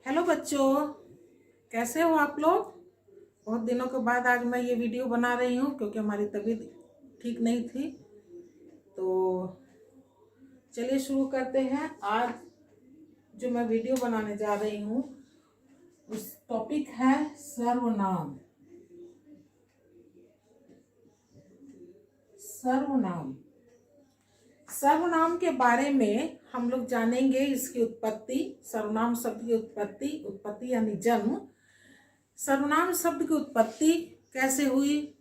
Hello बच्चों, कैसे हो आप लोग। बहुत दिनों के बाद आज मैं ये वीडियो बना रही हूँ क्योंकि हमारी तबीयत ठीक नहीं थी। तो चलिए शुरू करते हैं। आज जो मैं वीडियो बनाने जा रही हूँ उस टॉपिक है सर्वनाम। सर्वनाम सर्वनाम के बारे में हम लोग जानेंगे, इसकी उत्पत्ति, सर्वनाम शब्द की उत्पत्ति यानी जन्म। सर्वनाम शब्द की उत्पत्ति कैसे हुई,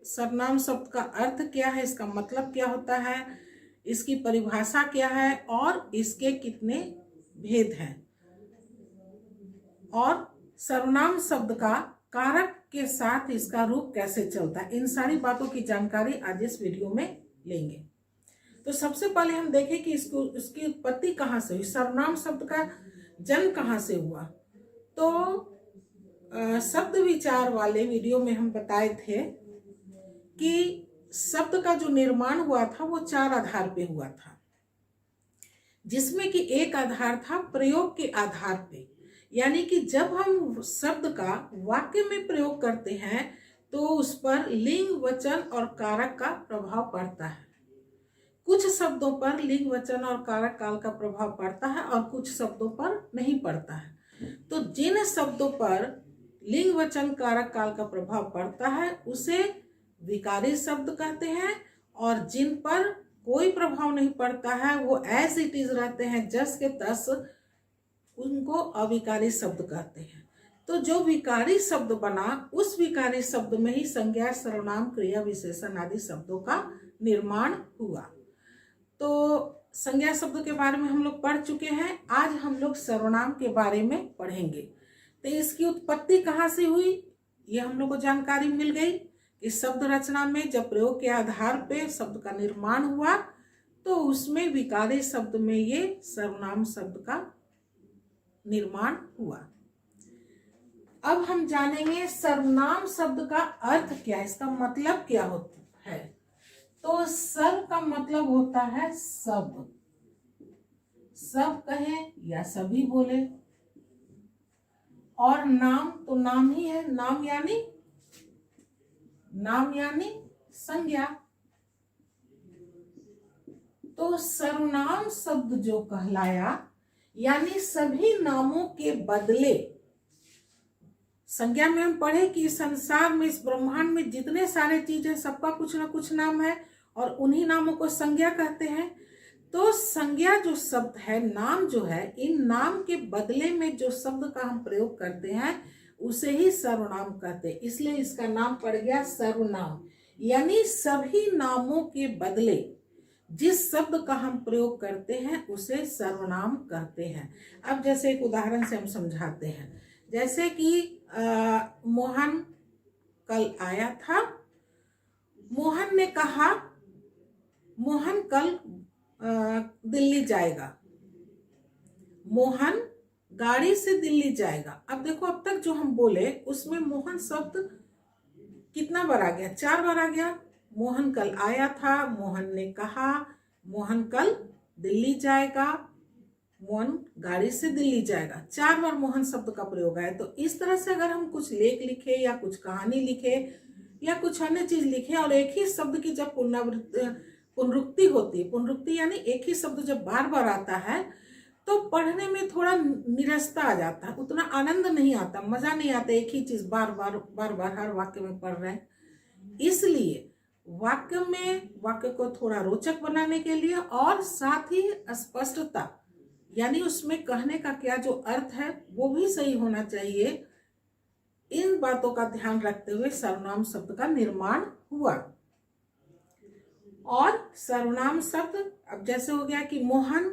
सर्वनाम शब्द का अर्थ क्या है, इसका मतलब क्या होता है, इसकी परिभाषा क्या है और इसके कितने भेद हैं, और सर्वनाम शब्द का कारक के साथ इसका रूप कैसे चलता है, इन सारी बातों की जानकारी आज इस वीडियो में लेंगे। तो सबसे पहले हम देखें कि इसकी उत्पत्ति कहाँ से हुई, सर्वनाम शब्द का जन्म कहाँ से हुआ। तो शब्द विचार वाले वीडियो में हम बताए थे कि शब्द का जो निर्माण हुआ था वो 4 आधार पे हुआ था, जिसमें कि एक आधार था प्रयोग के आधार पे, यानी कि जब हम शब्द का वाक्य में प्रयोग करते हैं तो उस पर लिंग, वचन और कारक का प्रभाव पड़ता है। कुछ शब्दों पर लिंग, वचन और कारक काल का प्रभाव पड़ता है और कुछ शब्दों पर नहीं पड़ता है। तो जिन शब्दों पर लिंग, वचन, कारक काल का प्रभाव पड़ता है उसे विकारी शब्द कहते हैं, और जिन पर कोई प्रभाव नहीं पड़ता है, वो एज इट इज रहते हैं, जस के तस, उनको अविकारी शब्द कहते हैं। तो जो विकारी शब्द बना उस विकारी शब्द में ही संज्ञा, सर्वनाम, क्रिया, विशेषण आदि शब्दों का निर्माण हुआ। तो संज्ञा शब्द के बारे में हम लोग पढ़ चुके हैं, आज हम लोग सर्वनाम के बारे में पढ़ेंगे। तो इसकी उत्पत्ति कहाँ से हुई ये हम लोग को जानकारी मिल गई कि शब्द रचना में जब प्रयोग के आधार पे शब्द का निर्माण हुआ तो उसमें विकारी शब्द में ये सर्वनाम शब्द का निर्माण हुआ। अब हम जानेंगे सर्वनाम शब्द का अर्थ क्या है, इसका मतलब क्या होता है। तो सर्व का मतलब होता है सब, सब कहें या सभी बोले, और नाम तो नाम ही है, नाम यानी संज्ञा। तो सर्वनाम शब्द जो कहलाया यानी सभी नामों के बदले, संज्ञा में हम पढ़े कि संसार में, इस ब्रह्मांड में जितने सारे चीज है सबका कुछ ना कुछ नाम है और उन्हीं नामों को संज्ञा कहते हैं। तो संज्ञा जो शब्द है, नाम जो है, इन नाम के बदले में जो शब्द का हम प्रयोग करते हैं उसे ही सर्वनाम कहते हैं, इसलिए इसका नाम पड़ गया सर्वनाम। यानी सभी नामों के बदले जिस शब्द का हम प्रयोग करते हैं उसे सर्वनाम कहते हैं। अब जैसे एक उदाहरण से हम समझाते हैं, जैसे कि मोहन कल आया था। मोहन ने कहा मोहन कल दिल्ली जाएगा। मोहन गाड़ी से दिल्ली जाएगा। अब देखो, अब तक जो हम बोले उसमें मोहन शब्द कितना बार आ गया, 4 बार आ गया। मोहन कल आया था, मोहन ने कहा, मोहन कल दिल्ली जाएगा, मोहन गाड़ी से दिल्ली जाएगा, 4 बार मोहन शब्द का प्रयोग है। तो इस तरह से अगर हम कुछ लेख लिखे या कुछ कहानी लिखे या कुछ अन्य चीज लिखे और एक ही शब्द की जब पुनरुक्ति होती है, पुनरुक्ति यानी एक ही शब्द जब बार बार आता है तो पढ़ने में थोड़ा निरस्ता आ जाता है, उतना आनंद नहीं आता, मजा नहीं आता, एक ही चीज बार बार हर वाक्य में पढ़ रहे हैं। इसलिए वाक्य को थोड़ा रोचक बनाने के लिए और साथ ही स्पष्टता, यानी उसमें कहने का क्या जो अर्थ है वो भी सही होना चाहिए, इन बातों का ध्यान रखते हुए सर्वनाम शब्द का निर्माण हुआ। और सर्वनाम शब्द अब जैसे हो गया कि मोहन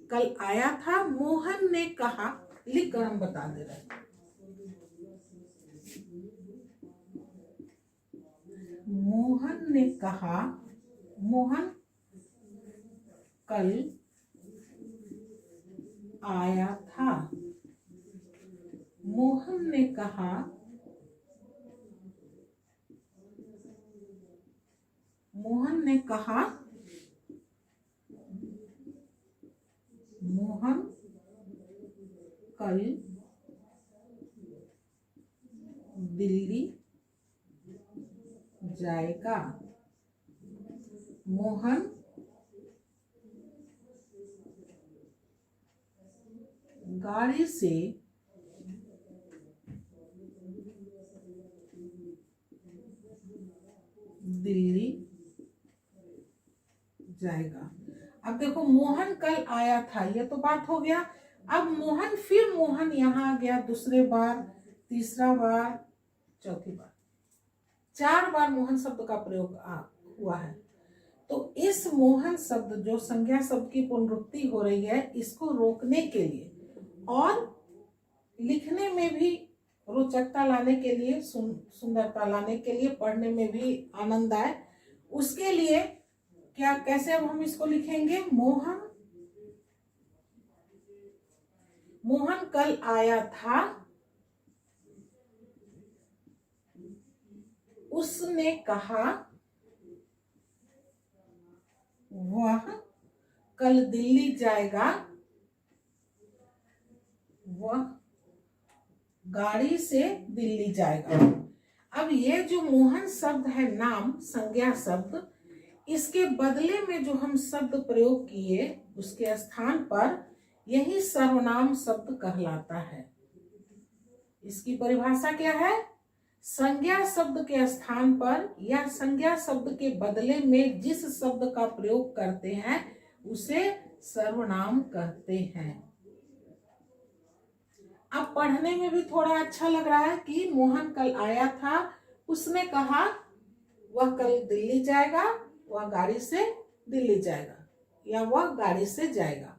कल आया था, मोहन ने कहा, लिख कर हम बता दे रहे हैं। मोहन ने कहा, मोहन कल आया था। मोहन ने कहा, मोहन ने कहा, मोहन कल दिल्ली जाएगा। मोहन गाड़ी से दिल्ली जाएगा। अब देखो मोहन कल आया था, ये तो बात हो गया। अब मोहन, फिर मोहन यहाँ आ गया दूसरे बार, तीसरा बार, चौथी बार, 4 बार मोहन शब्द का प्रयोग हुआ है। तो इस मोहन शब्द जो संज्ञा शब्द की पुनरुक्ति हो रही है, इसको रोकने के लिए और लिखने में भी रोचकता लाने के लिए, सुंदरता लाने के लिए, पढ़ने में भी आनंद आए, उसके लिए क्या, कैसे अब हम इसको लिखेंगे? मोहन कल आया था, उसने कहा वह कल दिल्ली जाएगा, वह गाड़ी से दिल्ली जाएगा। अब ये जो मोहन शब्द है, नाम संज्ञा शब्द, इसके बदले में जो हम शब्द प्रयोग किए उसके स्थान पर यही सर्वनाम शब्द कहलाता है। इसकी परिभाषा क्या है? संज्ञा शब्द के स्थान पर या संज्ञा शब्द के बदले में जिस शब्द का प्रयोग करते हैं उसे सर्वनाम कहते हैं। अब पढ़ने में भी थोड़ा अच्छा लग रहा है कि मोहन कल आया था, उसने कहा वह कल दिल्ली जाएगा, वह गाड़ी से दिल्ली जाएगा, या वह गाड़ी से जाएगा।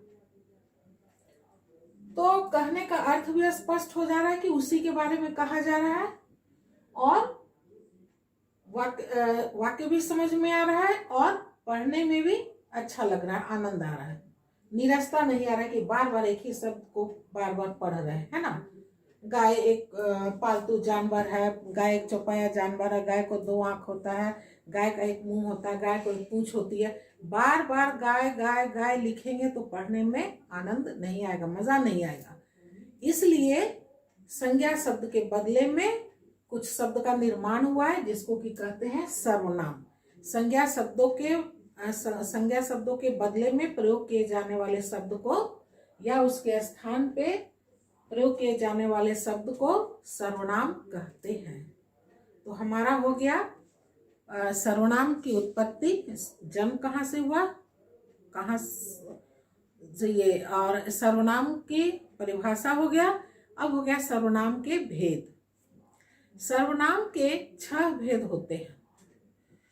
तो कहने का अर्थ भी स्पष्ट हो जा रहा है कि उसी के बारे में कहा जा रहा है, और वाक्य भी समझ में आ रहा है, और पढ़ने में भी अच्छा लग रहा है, आनंद आ रहा है। निरस्ता नहीं आ रहा है कि बार बार एक ही शब्द को बार बार पढ़ रहे हैं, है ना। गाय एक पालतू जानवर है, गाय एक चौपाया जानवर है, गाय को 2 आंख होता है, गाय का एक मुंह होता है, गाय को एक पूंछ होती है। बार बार गाय गाय गाय लिखेंगे तो पढ़ने में आनंद नहीं आएगा, मजा नहीं आएगा। इसलिए संज्ञा शब्द के बदले में कुछ शब्द का निर्माण हुआ है जिसको कि कहते हैं सर्वनाम। संज्ञा शब्दों के बदले में प्रयोग किए जाने वाले शब्द को या उसके स्थान पे प्रयोग किए जाने वाले शब्द को सर्वनाम कहते हैं। तो हमारा हो गया सर्वनाम की उत्पत्ति, जन्म कहाँ से हुआ, कहाँ से ये, और सर्वनाम की परिभाषा हो गया। अब हो गया सर्वनाम के भेद। सर्वनाम के 6 भेद होते हैं।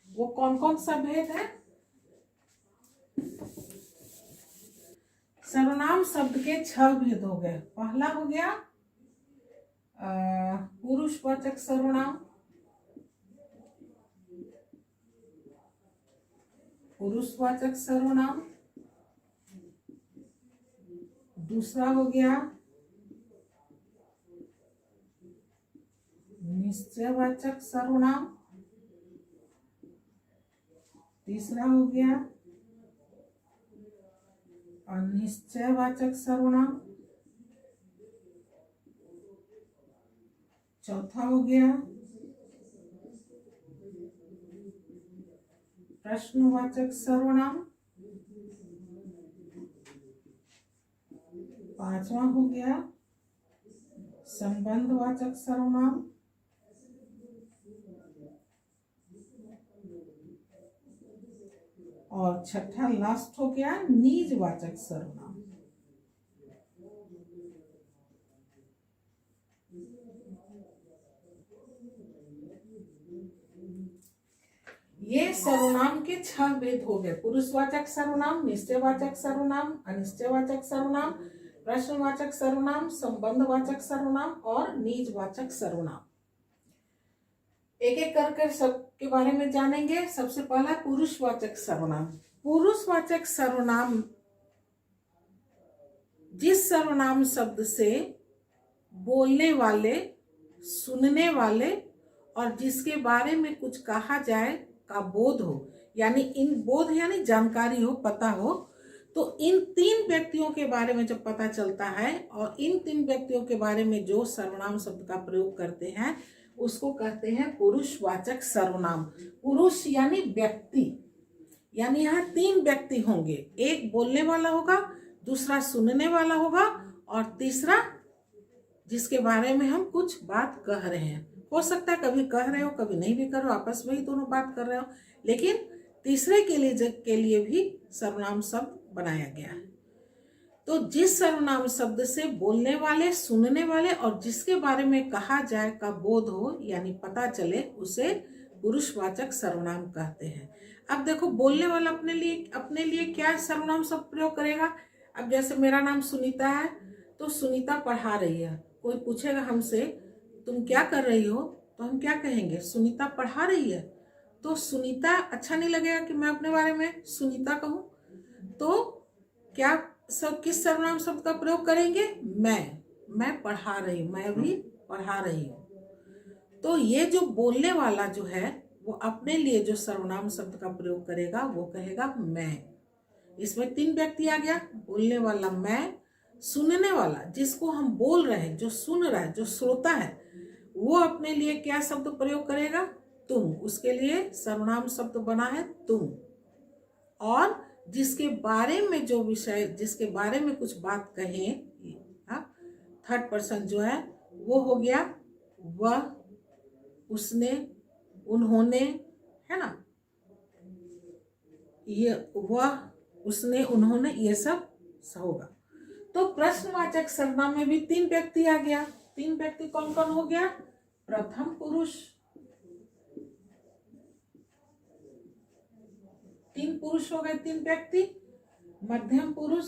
वो कौन कौन सा भेद है? सर्वनाम शब्द के 6 भेद हो गए। पहला हो गया पुरुषवाचक सर्वनाम, पुरुषवाचक सर्वनाम। दूसरा हो गया निश्चयवाचक सर्वनाम। तीसरा हो गया अनिश्चयवाचक सर्वनाम। चौथा हो गया प्रश्नवाचक सर्वनाम। पांचवा हो गया संबंधवाचक सर्वनाम। और छठा लास्ट हो गया निजवाचक सर्वनाम। ये सर्वनाम के 6 भेद हो गए। पुरुषवाचक सर्वनाम, निश्चयवाचक सर्वनाम, अनिश्चयवाचक सर्वनाम, प्रश्नवाचक सर्वनाम, संबंधवाचक सर्वनाम और निजवाचक सर्वनाम। एक एक करके सबके बारे में जानेंगे। सबसे पहला पुरुषवाचक सर्वनाम। पुरुषवाचक सर्वनाम जिस सर्वनाम शब्द से बोलने वाले, सुनने वाले और जिसके बारे में कुछ कहा जाए का बोध हो, यानी इन बोध यानी जानकारी हो, पता हो, तो तो इन तीन व्यक्तियों के बारे में जब पता चलता है और इन तीन व्यक्तियों के बारे में जो सर्वनाम शब्द का प्रयोग करते हैं उसको कहते हैं पुरुषवाचक सर्वनाम। पुरुष यानी व्यक्ति, यानी यहाँ तीन व्यक्ति होंगे, एक बोलने वाला होगा, दूसरा सुनने वाला होगा और तीसरा जिसके बारे में हम कुछ बात कह रहे हैं। हो सकता है कभी कह रहे हो कभी नहीं भी कर रहे हो, आपस में ही दोनों बात कर रहे हो, लेकिन तीसरे के लिए भी सर्वनाम शब्द बनाया गया है। तो जिस सर्वनाम शब्द से बोलने वाले, सुनने वाले और जिसके बारे में कहा जाए का बोध हो यानी पता चले उसे पुरुषवाचक सर्वनाम कहते हैं। अब देखो बोलने वाला अपने लिए क्या सर्वनाम शब्द प्रयोग करेगा। अब जैसे मेरा नाम सुनीता है तो सुनीता पढ़ा रही है। कोई पूछेगा हमसे तुम क्या कर रही हो, तो हम क्या कहेंगे, सुनीता पढ़ा रही है। तो सुनीता अच्छा नहीं लगेगा कि मैं अपने बारे में सुनीता कहूँ, तो क्या किस सर्वनाम शब्द का प्रयोग करेंगे, मैं पढ़ा रही हूँ, मैं भी पढ़ा रही हूँ। तो ये जो बोलने वाला जो है वो अपने लिए जो सर्वनाम शब्द का प्रयोग करेगा वो कहेगा मैं। इसमें तीन व्यक्ति आ गया, बोलने वाला मैं, सुनने वाला जिसको हम बोल रहे हैं, जो सुन रहा है, जो श्रोता है, वो अपने लिए क्या शब्द प्रयोग करेगा, तुम। उसके लिए सर्वनाम शब्द बना है तुम। और जिसके बारे में जो विषय, जिसके बारे में कुछ बात कहें, थर्ड पर्सन जो है वो हो गया वह, उसने, उन्होंने, है ना, ये वह, उसने, उन्होंने, ये सब होगा। तो प्रश्नवाचक सर्वनाम में भी तीन व्यक्ति आ गया। तीन व्यक्ति कौन कौन हो गया, प्रथम पुरुष, तीन पुरुष हो गए, तीन व्यक्ति, मध्यम पुरुष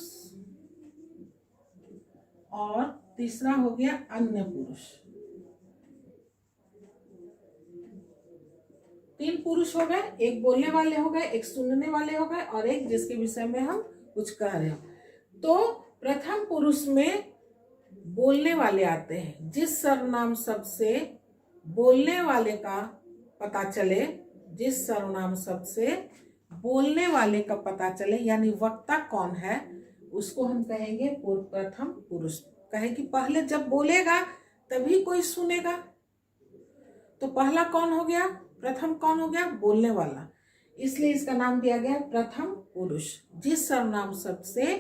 और तीसरा हो गया अन्य पुरुष। तीन पुरुष हो गए, एक बोलने वाले हो गए, एक सुनने वाले हो गए और एक जिसके विषय में हम कुछ कह रहे हो। तो प्रथम पुरुष में बोलने वाले आते हैं। जिस सर्वनाम शब्द से बोलने वाले का पता चले, जिस सर्वनाम शब्द से बोलने वाले का पता चले यानी वक्ता कौन है, उसको हम कहेंगे प्रथम पुरुष। कहे कि पहले जब बोलेगा तभी कोई सुनेगा, तो पहला कौन हो गया, प्रथम कौन हो गया, बोलने वाला, इसलिए इसका नाम दिया गया प्रथम पुरुष। जिस सर्वनाम शब्द से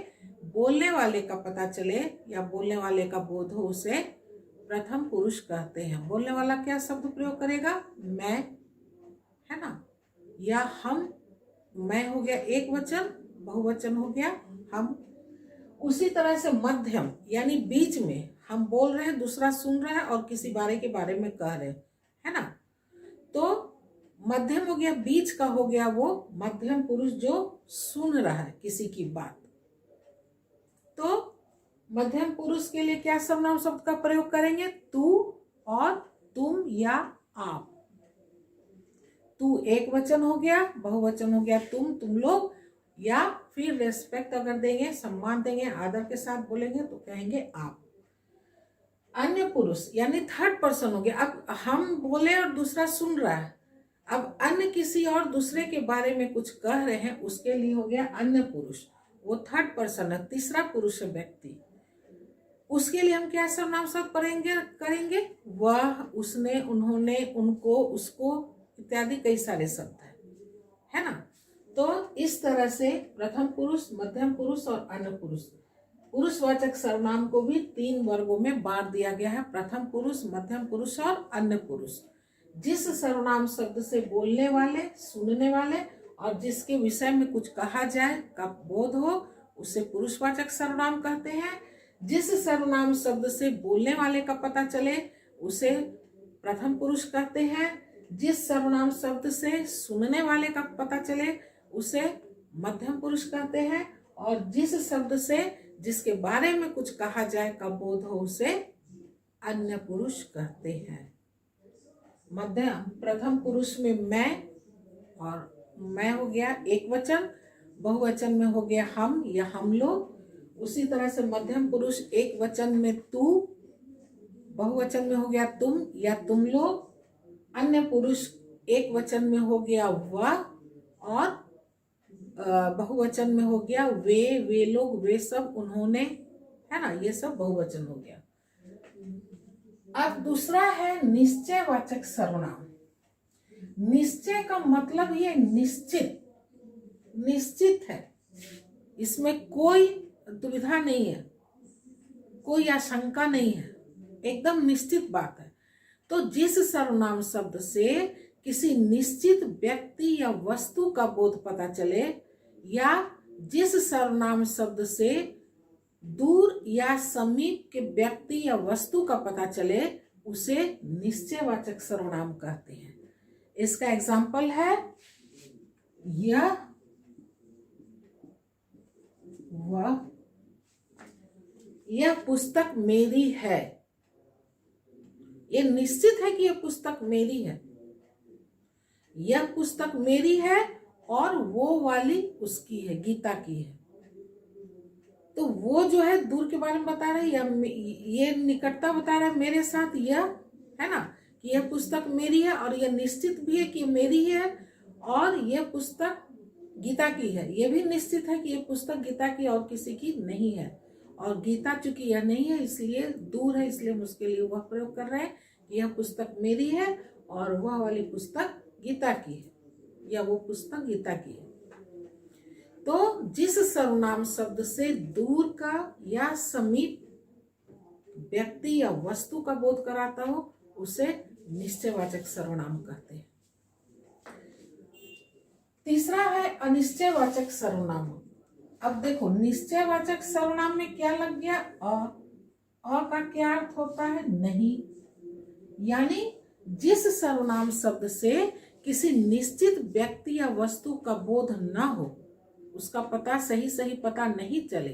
बोलने वाले का पता चले या बोलने वाले का बोध हो उसे प्रथम पुरुष कहते हैं। बोलने वाला क्या शब्द प्रयोग करेगा, मैं, है ना, या हम। मैं हो गया एक वचन, बहुवचन हो गया हम। उसी तरह से मध्यम यानी बीच में, हम बोल रहे हैं, दूसरा सुन रहा है और किसी बारे के बारे में कह रहे हैं, है ना, तो मध्यम हो गया, बीच का हो गया वो मध्यम पुरुष जो सुन रहा है किसी की बात। तो मध्यम पुरुष के लिए क्या सर्वनाम शब्द का प्रयोग करेंगे, तू और तुम या आप। तू एक वचन हो गया, बहुवचन हो गया तुम, तुम लोग, या फिर रेस्पेक्ट अगर देंगे, सम्मान देंगे, आदर के साथ बोलेंगे तो कहेंगे आप। अन्य पुरुष यानी थर्ड पर्सन हो गया। अब हम बोले और दूसरा सुन रहा है, अब अन्य किसी और दूसरे के बारे में कुछ कह रहे हैं, उसके लिए हो गया अन्य पुरुष, वो थर्ड पर्सन है, तीसरा पुरुष है व्यक्ति। उसके लिए हम क्या सर्वनाम शब्द करेंगे, वह, उसने, उन्होंने, उनको, उसको इत्यादि कई सारे शब्द है ना। तो इस तरह से प्रथम पुरुष, मध्यम पुरुष और अन्य पुरुष, पुरुषवाचक सर्वनाम को भी तीन वर्गों में बांट दिया गया है, प्रथम पुरुष, मध्यम पुरुष और अन्य पुरुष। जिस सर्वनाम शब्द से बोलने वाले, सुनने वाले और जिसके विषय में कुछ कहा जाए का बोध हो उसे पुरुषवाचक सर्वनाम कहते हैं। जिस सर्वनाम शब्द से बोलने वाले का पता चले उसे प्रथम पुरुष कहते हैं। जिस सर्वनाम शब्द से सुनने वाले का पता चले उसे मध्यम पुरुष कहते हैं। और जिस शब्द से जिसके बारे में कुछ कहा जाए का बोध हो उसे अन्य पुरुष कहते हैं। मध्यम प्रथम पुरुष में मैं, और मैं हो गया एक वचन, बहुवचन में हो गया हम या हम लोग। उसी तरह से मध्यम पुरुष एक वचन में तू, बहुवचन में हो गया तुम या तुम लोग। अन्य पुरुष एक वचन में हो गया वह, और बहुवचन में हो गया, वे लोग, वे सब, उन्होंने, है ना, ये सब बहुवचन हो गया। अब दूसरा है निश्चयवाचक सर्वनाम। निश्चय का मतलब ये निश्चित, निश्चित है, इसमें कोई दुविधा नहीं है, कोई आशंका नहीं है, एकदम निश्चित बात है। तो जिस सर्वनाम शब्द से किसी निश्चित व्यक्ति या वस्तु का बोध पता चले, या जिस सर्वनाम शब्द से दूर या समीप के व्यक्ति या वस्तु का पता चले, उसे निश्चयवाचक सर्वनाम कहते हैं। इसका एग्जाम्पल है यह पुस्तक मेरी है। ये निश्चित है कि यह पुस्तक मेरी है, यह पुस्तक मेरी है, और वो वाली उसकी है, गीता की है। तो वो जो है दूर के बारे में बता रहा है, या ये निकटता बता रहा है मेरे साथ, यह है ना, कि यह पुस्तक मेरी है, और यह निश्चित भी है कि मेरी है, और यह पुस्तक गीता की है। यह भी निश्चित है कि यह पुस्तक गीता की और किसी की नहीं है, और गीता चूंकि यह नहीं है इसलिए दूर है, इसलिए हम उसके लिए वह प्रयोग कर रहे हैं कि यह पुस्तक मेरी है और वह वाली पुस्तक गीता की है, या वो पुस्तक गीता की है। तो जिस सर्वनाम शब्द से दूर का या समीप व्यक्ति या वस्तु का बोध कराता हो, उसे निश्चयवाचक सर्वनाम कहते हैं। तीसरा है अनिश्चयवाचक सर्वनाम। अब देखो, निश्चयवाचक सर्वनाम में क्या लग गया, अ का क्या अर्थ होता है, नहीं। यानी जिस सर्वनाम शब्द से किसी निश्चित व्यक्ति या वस्तु का बोध न हो, उसका पता सही पता नहीं चले,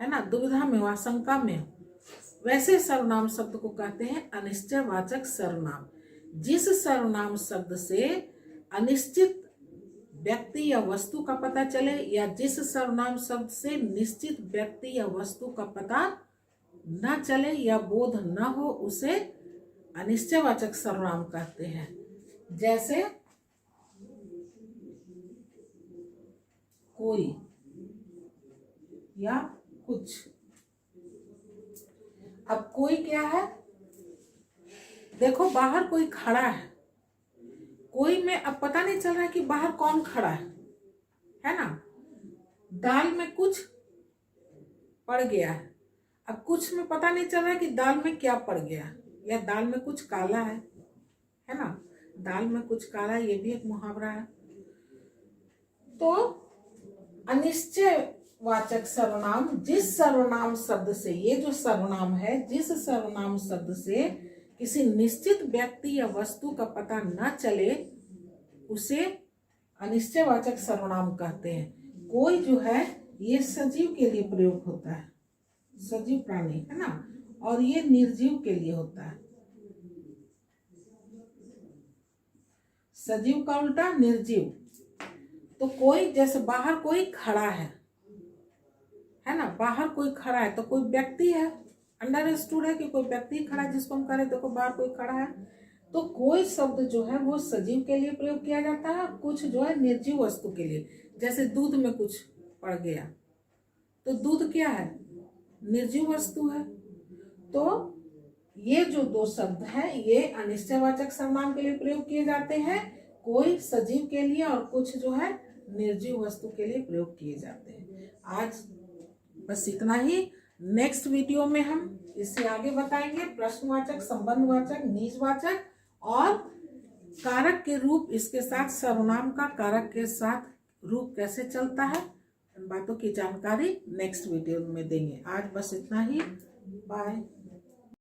है ना, दुविधा में हो, आशंका में हो, वैसे सर्वनाम शब्द को कहते हैं अनिश्चयवाचक सर्वनाम। जिस सर्वनाम शब्द से अनिश्चित व्यक्ति या वस्तु का पता चले, या जिस सर्वनाम शब्द से निश्चित व्यक्ति या वस्तु का पता न चले या बोध न हो, उसे अनिश्चयवाचक सर्वनाम कहते हैं। जैसे कोई या कुछ। अब कोई क्या है, देखो बाहर कोई खड़ा है, कोई में अब पता नहीं चल रहा है कि बाहर कौन खड़ा है ना। दाल में कुछ पड़ गया है, अब कुछ में पता नहीं चल रहा है कि दाल में क्या पड़ गया, या दाल में कुछ काला है ना, दाल में कुछ काला, ये भी एक मुहावरा है। तो अनिश्चयवाचक सर्वनाम, जिस सर्वनाम शब्द से, ये जो सर्वनाम है, जिस सर्वनाम शब्द से किसी निश्चित व्यक्ति या वस्तु का पता न चले, उसे अनिश्चयवाचक सर्वनाम कहते हैं। कोई जो है ये सजीव के लिए प्रयोग होता है, सजीव प्राणी, है ना, और ये निर्जीव के लिए होता है। सजीव का उल्टा निर्जीव। तो कोई, जैसे बाहर कोई खड़ा है ना, बाहर कोई खड़ा है, तो कोई व्यक्ति है, अंडरस्टूड है कि कोई व्यक्ति खड़ा है, जिसको हम कह रहे हैं देखो बाहर कोई खड़ा है। तो कोई शब्द जो है वो सजीव के लिए प्रयोग किया जाता है, कुछ जो है निर्जीव वस्तु के लिए। जैसे दूध में कुछ पड़ गया, तो दूध क्या है, निर्जीव वस्तु है। तो ये जो दो शब्द हैं, ये अनिश्चयवाचक सर्वनाम के लिए प्रयोग किए जाते हैं। कोई सजीव के लिए और कुछ जो है निर्जीव वस्तु के लिए प्रयोग किए जाते हैं। आज बस इतना ही। नेक्स्ट वीडियो में हम इससे आगे बताएंगे प्रश्नवाचक, संबंधवाचक, निजवाचक और कारक के रूप, इसके साथ सर्वनाम का कारक के साथ रूप कैसे चलता है, इन बातों की जानकारी नेक्स्ट वीडियो में देंगे। आज बस इतना ही। बाय।